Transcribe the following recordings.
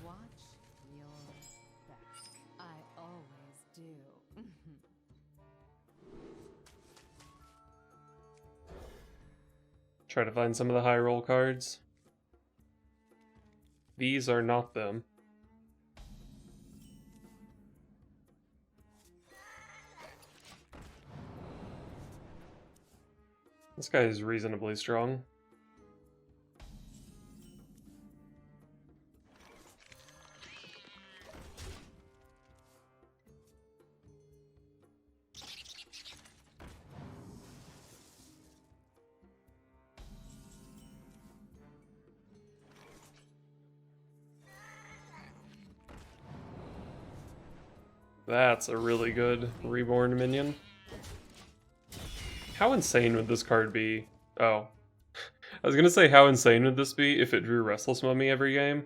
Watch your back. I always do. Try to find some of the high roll cards. These are not them. This guy is reasonably strong. That's a really good reborn minion. How insane would this card be? Oh. I was gonna say how insane would this be if it drew Restless Mummy every game?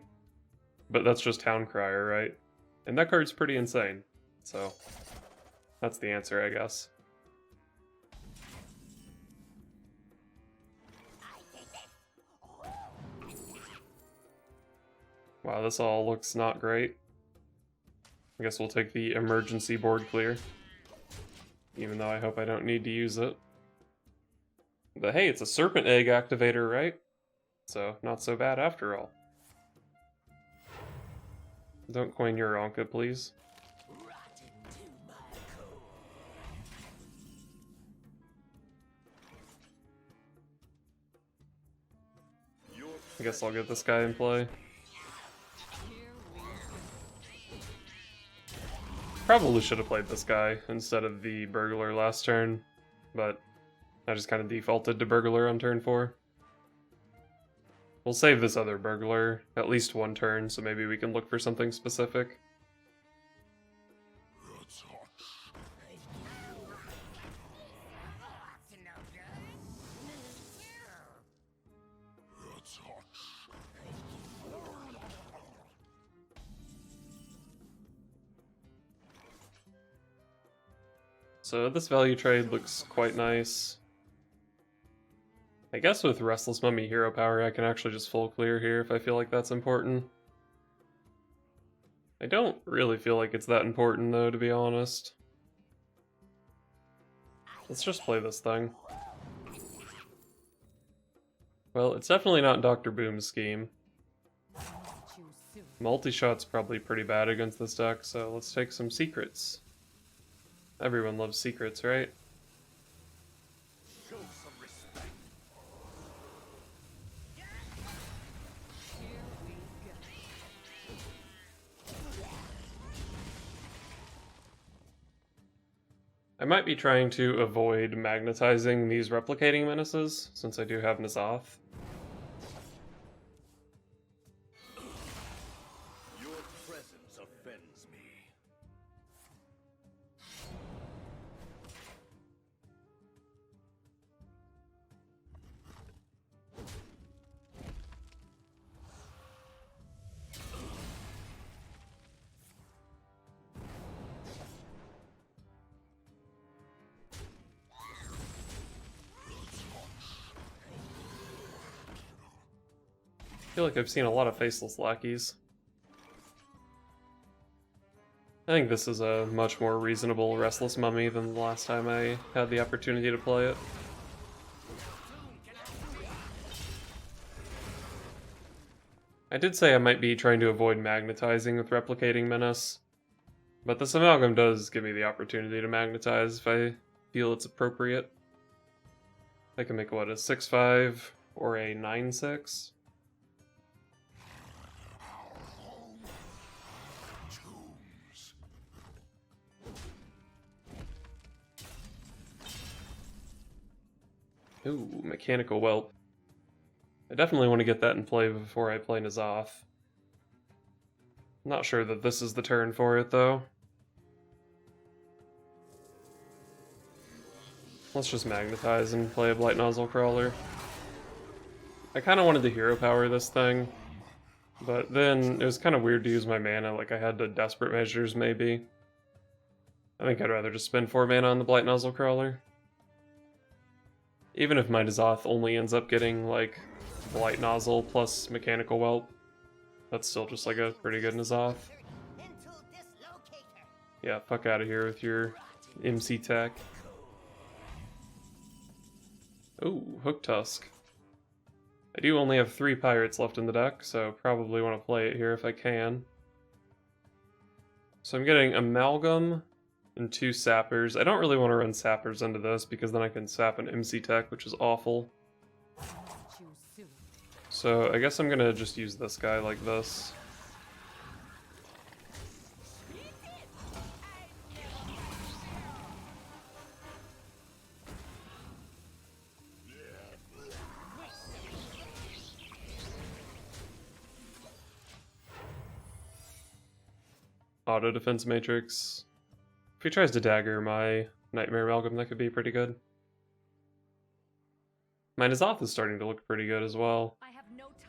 But that's just Town Crier, right? And that card's pretty insane. So, that's the answer, I guess. Wow, this all looks not great. I guess we'll take the emergency board clear. Even though I hope I don't need to use it. But hey, it's a Serpent Egg activator, right? So, not so bad after all. Don't coin your Anka, please. I guess I'll get this guy in play. Probably should have played this guy instead of the Burglar last turn, but I just kind of defaulted to Burglar on turn 4. We'll save this other Burglar at least one turn, so maybe we can look for something specific. So this value trade looks quite nice. I guess with Restless Mummy Hero Power I can actually just full clear here if I feel like that's important. I don't really feel like it's that important though, to be honest. Let's just play this thing. Well, it's definitely not Dr. Boom's scheme. Multi-shot's probably pretty bad against this deck, so let's take some secrets. Everyone loves secrets, right? Show some respect. I might be trying to avoid magnetizing these replicating menaces, since I do have N'Zoth. Your presence offends me. I feel like I've seen a lot of Faceless Lackeys. I think this is a much more reasonable Restless Mummy than the last time I had the opportunity to play it. I did say I might be trying to avoid magnetizing with Replicating Menace, but this Amalgam does give me the opportunity to magnetize if I feel it's appropriate. I can make, what, a 6/5 or a 9/6? Ooh, Mechanical Whelp. I definitely want to get that in play before I play N'Zoth. Not sure that this is the turn for it, though. Let's just magnetize and play a Blight Nozzle Crawler. I kind of wanted to hero power this thing, but then it was kind of weird to use my mana, like I had to Desperate Measures, maybe. I think I'd rather just spend 4 mana on the Blight Nozzle Crawler. Even if my N'Zoth only ends up getting, like, Blight Nozzle plus Mechanical Whelp. That's still just like a pretty good N'Zoth. Yeah, fuck out of here with your MC tech. Ooh, Hook Tusk. I do only have 3 pirates left in the deck, so probably want to play it here if I can. So I'm getting Amalgam and 2 Sappers. I don't really want to run Sappers into this because then I can sap an MC tech, which is awful. So I guess I'm gonna just use this guy like this. Auto defense matrix. If he tries to dagger my Nightmare Amalgam, that could be pretty good. My N'Zoth is starting to look pretty good as well.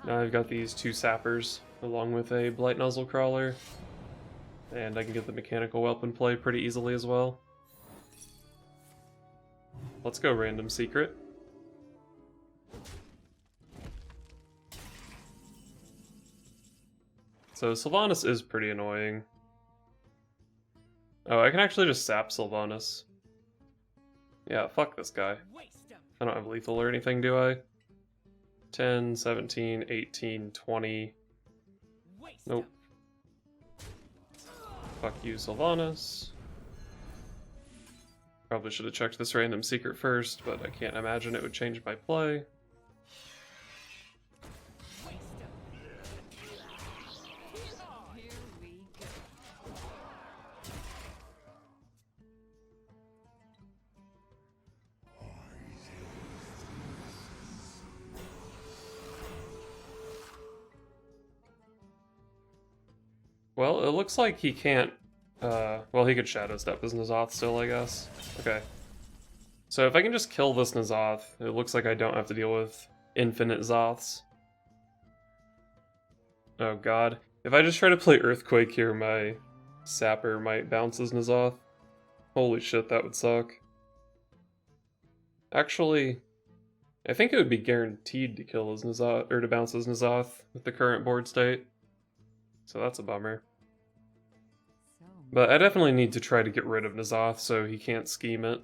Now I've got these 2 Sappers, along with a Blight Nozzle Crawler. And I can get the Mechanical Whelp in play pretty easily as well. Let's go Random Secret. So Sylvanas is pretty annoying. Oh, I can actually just sap Sylvanas. Yeah, fuck this guy. I don't have lethal or anything, do I? 10, 17, 18, 20. Nope. Fuck you, Sylvanas. Probably should have checked this random secret first, but I can't imagine it would change my play. Well, it looks like he can't, well, he could Shadow Step his N'Zoth still, I guess. Okay. So if I can just kill this N'Zoth, it looks like I don't have to deal with infinite Zoths. Oh god. If I just try to play Earthquake here, my Sapper might bounce his N'Zoth. Holy shit, that would suck. Actually, I think it would be guaranteed to kill his N'Zoth, or to bounce his N'Zoth with the current board state. So that's a bummer. But I definitely need to try to get rid of N'Zoth so he can't scheme it.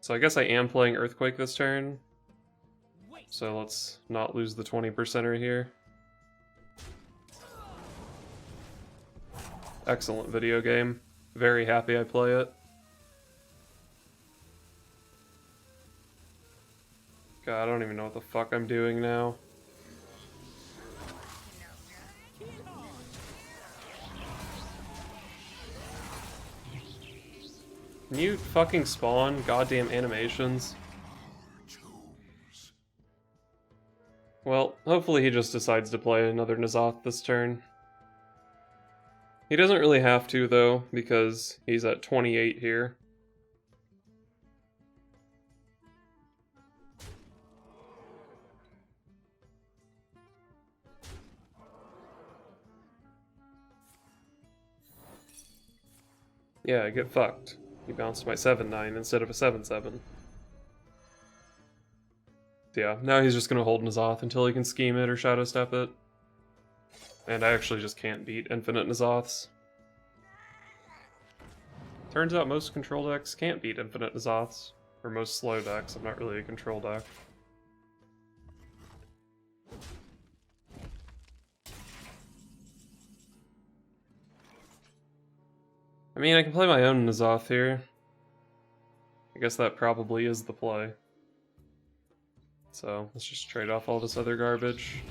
So I guess I am playing Earthquake this turn. So let's not lose the 20%er here. Excellent video game. Very happy I play it. God, I don't even know what the fuck I'm doing now. Can you fucking spawn goddamn animations? Well, hopefully he just decides to play another N'Zoth this turn. He doesn't really have to, though, because he's at 28 here. Yeah, get fucked. He bounced my 7-9 instead of a 7-7. Yeah, now he's just gonna hold N'Zoth until he can scheme it or Shadow Step it. And I actually just can't beat infinite N'Zoths. Turns out most control decks can't beat infinite N'Zoths. Or most slow decks, I'm not really a control deck. I mean, I can play my own N'Zoth here. I guess that probably is the play. So, let's just trade off all this other garbage.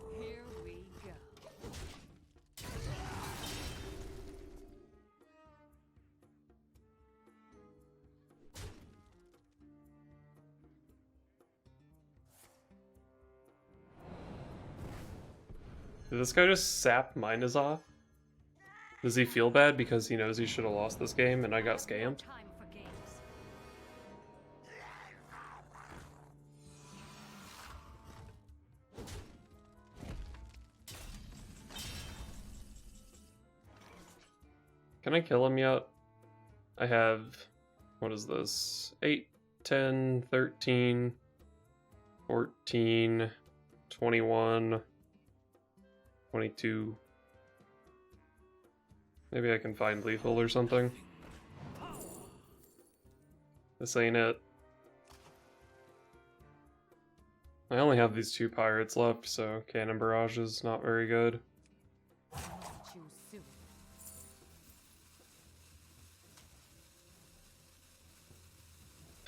Here we go. Did this guy just sap my N'Zoth? Does he feel bad because he knows he should have lost this game and I got scammed? Time for games. Can I kill him yet? I have, what is this? 8, 10, 13, 14, 21, 22. Maybe I can find lethal or something. This ain't it. I only have these 2 pirates left, so Cannon Barrage is not very good. Choose soon.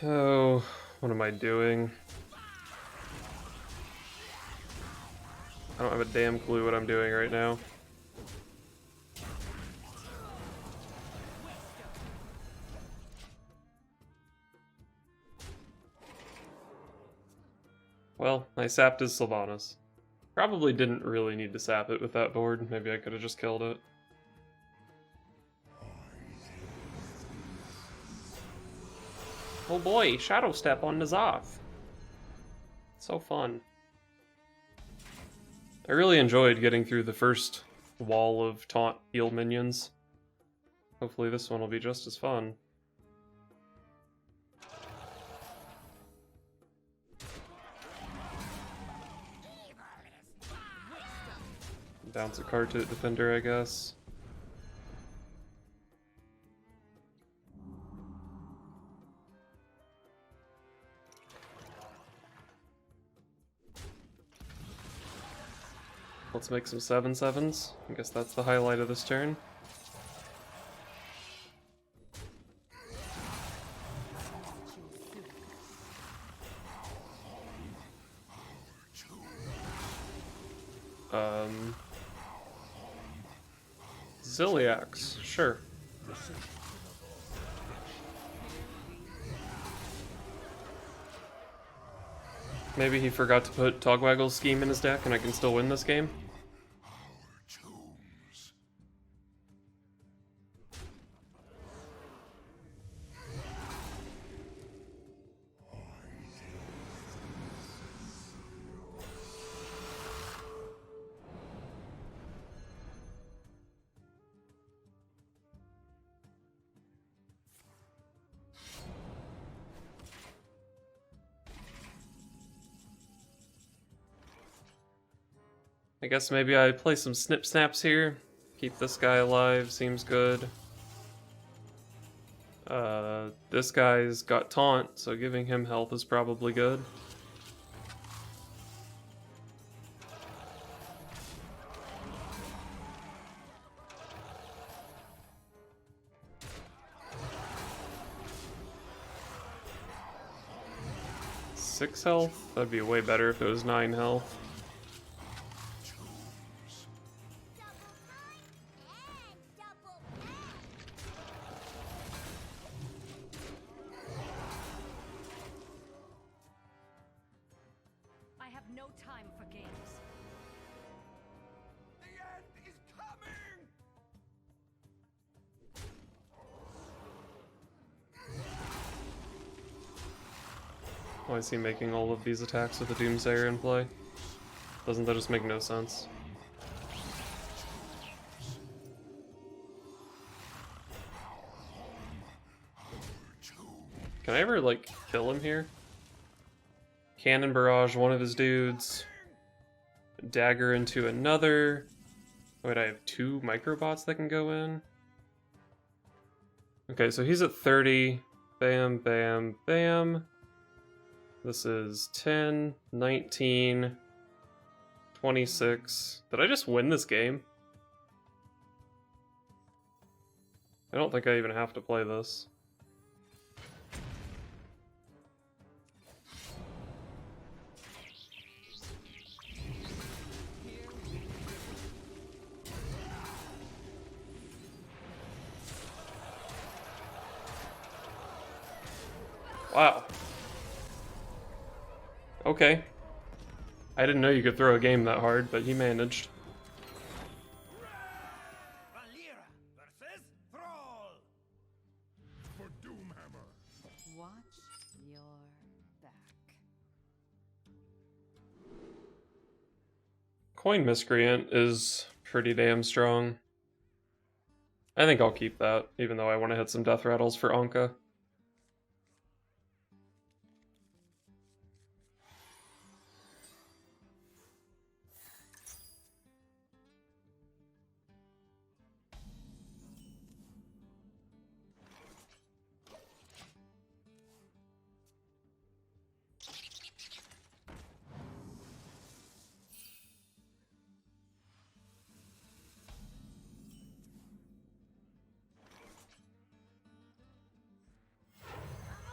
Oh, what am I doing? I don't have a damn clue what I'm doing right now. Well, I sapped his Sylvanas. Probably didn't really need to sap it with that board. Maybe I could have just killed it. Oh boy, Shadow Step on N'Zoth. So fun. I really enjoyed getting through the first wall of taunt heal minions. Hopefully this one will be just as fun. Bounce a card to Defender, I guess. Let's make some 7/7s. I guess that's the highlight of this turn. Ziliax, sure. Maybe he forgot to put Togwaggle's scheme in his deck and I can still win this game? I guess maybe I play some snip snaps here. Keep this guy alive, seems good. This guy's got taunt, so giving him health is probably good. Six health? That'd be way better if it was 9 health. I have no time for games. The end is coming! Why is he making all of these attacks with the Doomsayer in play? Doesn't that just make no sense? Can I ever, like, kill him here? Cannon Barrage one of his dudes. Dagger into another. Wait, I have 2 microbots that can go in? Okay, so he's at 30. Bam, bam, bam. This is 10, 19, 26. Did I just win this game? I don't think I even have to play this. Wow. Okay. I didn't know you could throw a game that hard, but he managed. Valera versus Thrall! For Doomhammer! Watch your back. Coin Miscreant is pretty damn strong. I think I'll keep that, even though I want to hit some death rattles for Anka.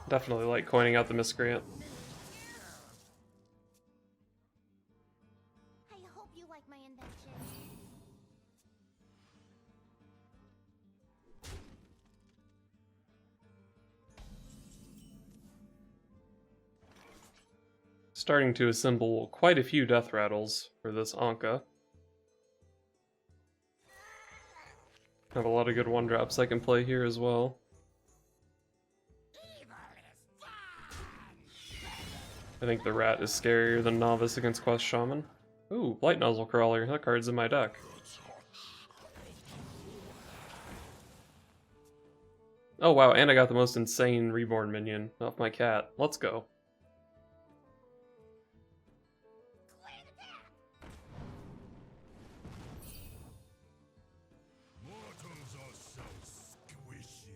Definitely like coining out the miscreant. I hope you like my invention. Starting to assemble quite a few death rattles for this Anka. Have a lot of good one drops I can play here as well. I think the rat is scarier than novice against Quest Shaman. Ooh, Blight Nozzle Crawler. That card's in my deck. Oh wow, and I got the most insane reborn minion off my cat. Let's go. Mortals are so squishy.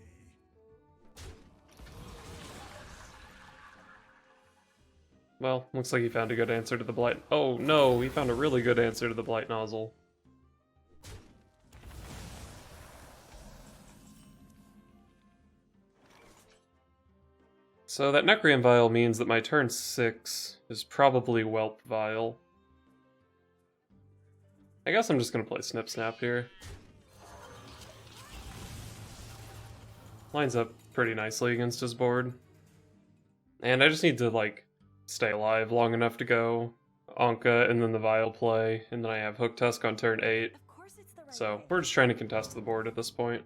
Well, looks like he found a good answer to the Blight. Oh no, he found a really good answer to the Blight Nozzle. So that Necreon Vial means that my turn 6 is probably Whelp Vial. I guess I'm just gonna play Snip Snap here. Lines up pretty nicely against his board. And I just need to, like, stay alive long enough to go Anka and then the Vial play, and then I have Hook Tusk on turn 8. Of course it's the right So way. we're just trying to contest the board at this point.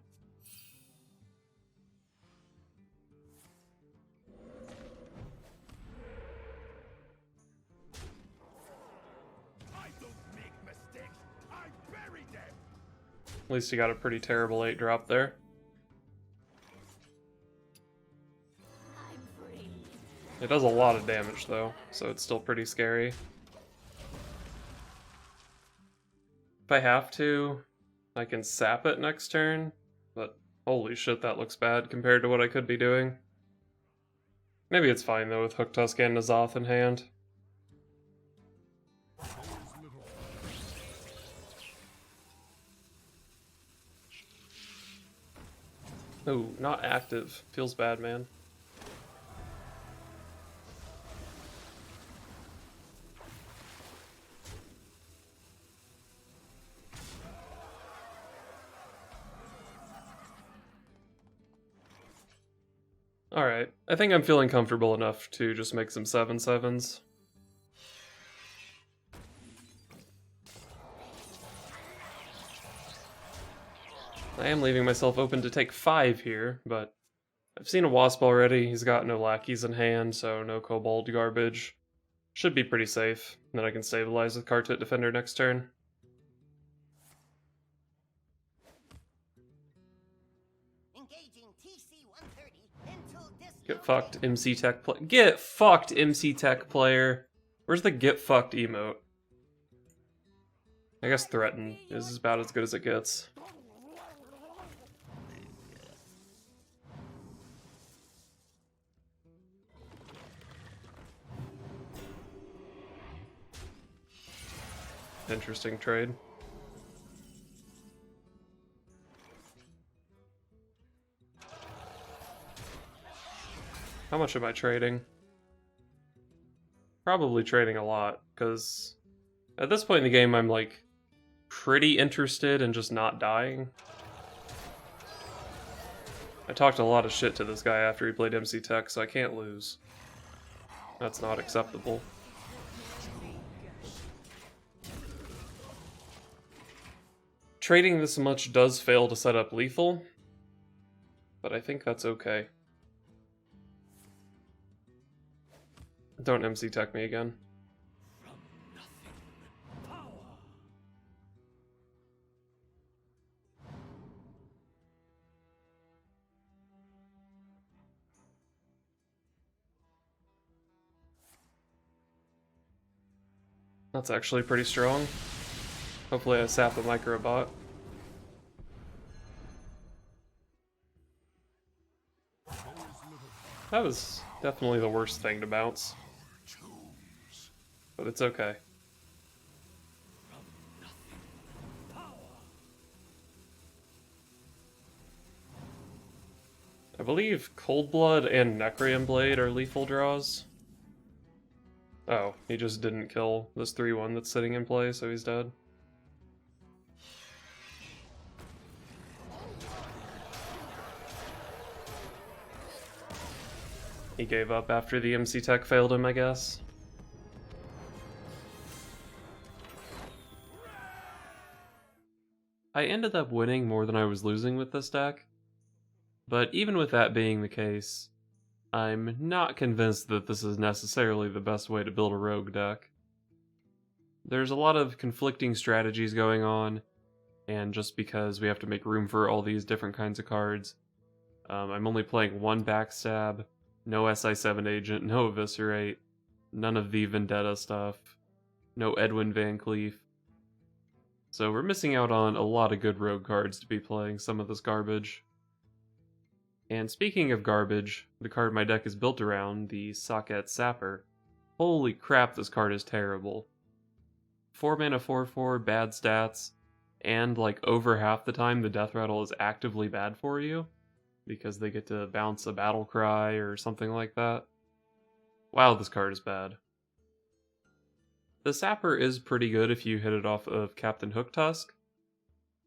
I don't make mistakes. I bury them. At least he got a pretty terrible 8 drop there. I'm free. It does a lot of damage though, so it's still pretty scary. If I have to, I can sap it next turn, but holy shit, that looks bad compared to what I could be doing. Maybe it's fine though with Hook Tusk and N'Zoth in hand. Ooh, not active. Feels bad, man. Alright, I think I'm feeling comfortable enough to just make some 7/7s. I am leaving myself open to take 5 here, but I've seen a Wasp already. He's got no lackeys in hand, so no Kobold garbage. Should be pretty safe. Then I can stabilize with Kartit Defender next turn. Engaging TC-130 until this. Get fucked, MC Tech player. Get fucked, MC Tech player. Where's the get fucked emote? I guess threaten is about as good as it gets. Interesting trade. How much am I trading? Probably trading a lot, because at this point in the game I'm like pretty interested in just not dying. I talked a lot of shit to this guy after he played MC Tech, so I can't lose. That's not acceptable. Trading this much does fail to set up lethal, but I think that's okay. Don't MC Tech me again. That's actually pretty strong. Hopefully I sap a microbot. That was definitely the worst thing to bounce. But it's okay. I believe Cold Blood and Necreum Blade are lethal draws. Oh, he just didn't kill this 3-1 that's sitting in play, so he's dead. He gave up after the MC Tech failed him, I guess. I ended up winning more than I was losing with this deck. But even with that being the case, I'm not convinced that this is necessarily the best way to build a rogue deck. There's a lot of conflicting strategies going on, and just because we have to make room for all these different kinds of cards, I'm only playing one Backstab, no SI7 Agent, no Eviscerate, none of the Vendetta stuff, no Edwin Van Cleef. So we're missing out on a lot of good rogue cards to be playing some of this garbage. And speaking of garbage, the card my deck is built around, the Sahket Sapper. Holy crap, this card is terrible. 4 mana 4/4, bad stats, and like over half the time the Deathrattle is actively bad for you, because they get to bounce a Battle Cry or something like that. Wow, this card is bad. The Sapper is pretty good if you hit it off of Captain Hooktusk,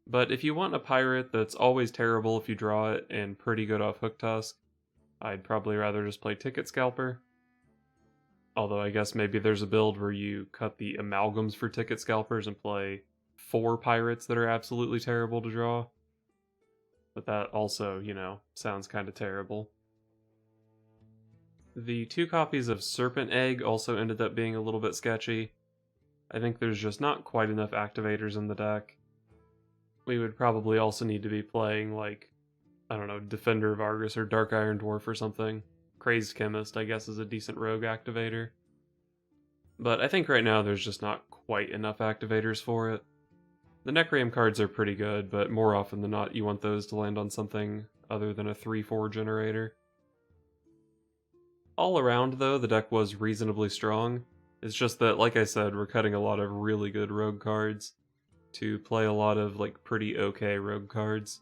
but if you want a pirate that's always terrible if you draw it and pretty good off Hooktusk, I'd probably rather just play Ticket Scalper. Although I guess maybe there's a build where you cut the amalgams for Ticket Scalpers and play 4 pirates that are absolutely terrible to draw. But that also, you know, sounds kind of terrible. The 2 copies of Serpent Egg also ended up being a little bit sketchy. I think there's just not quite enough activators in the deck. We would probably also need to be playing, like, I don't know, Defender of Argus or Dark Iron Dwarf or something. Crazed Chemist, I guess, is a decent rogue activator. But I think right now there's just not quite enough activators for it. The Necreum cards are pretty good, but more often than not you want those to land on something other than a 3/4 generator. All around, though, the deck was reasonably strong. It's just that, like I said, we're cutting a lot of really good rogue cards to play a lot of, like, pretty okay rogue cards.